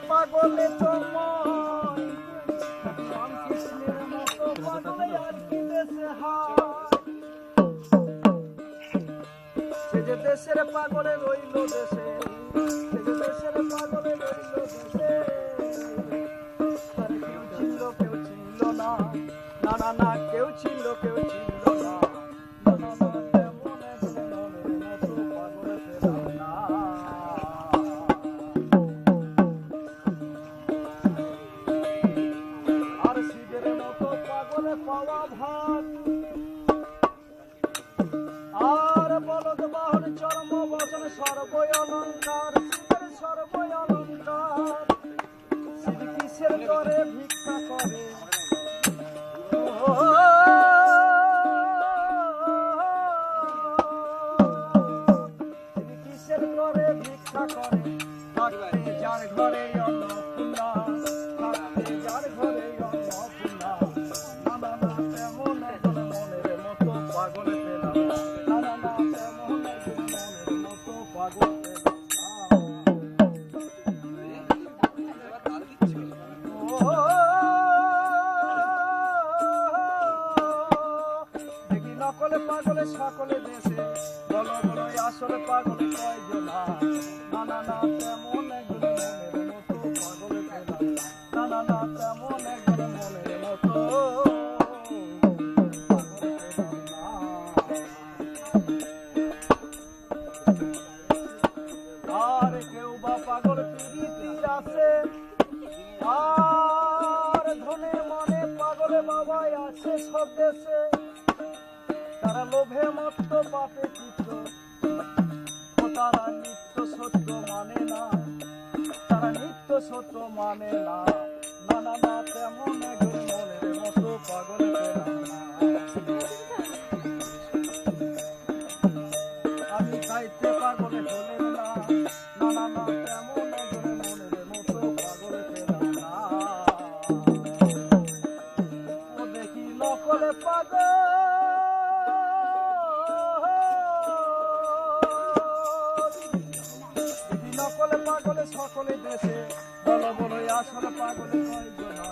পাগলে তোমায় রামকৃষ্ণের মতো পাগলে আর কি দেশে সে যে দেশের পাগলে রইল দেশে, সে যে দেশের পাগলে রইল দেশে, তার কেউ ছিল কেউ ছিল না, না না না কেউ ছিল কেউ ছিল না, না না না তেমন একজন মনের মতো পাগলে পেলাম না। আর শিবের মতো পাগলে পাওয়া ভাত, আর বলদ বাহন চর্ম বচন সর্বই অলঙ্কার, শিবের সর্বই অলঙ্কার। শিব কিসের করে ভিক্ষা করে, শিব কিসের করে ভিক্ষা করে, থাকতে যার ঘরে অন্নপূর্ণা, থাকতে যার ঘরে অন্নপূর্ণা, না না না তেমন একজন মনের মতো পাগল পেলাম, না না না তেমন একজন মনের মতো পাগল পেলাম না। দেখি নকলে পাগলে সকলে দেশে, বলো বলো আসলে পাগলে কয়জনা, না না না তেমন একজন মনের মতো পাগল পেলাম, না না না তেমন একজন মনের মতো আর কেউ বা পাগল প্রীতি আছে, আর ধনের মানে পাগলে বাবাই আছে সব দেশে, তারা লোভে মত্ত পাপে চিত্ত, তারা নিত্য সত্য মানে না, তারা নিত্য সত্য মানে না, না না না তেমন একজন মনের মতো পাগল পেলাম না। আমি চাইতে পাগলে হলেন না, না না না তেমন একজন মনের মতো পাগল পেলাম না। ও দেখি নকলে পাগল, দেখি নকলে পাগলে সকলে দেশে, বলো বলো আসলে পাগলে কয়জনা,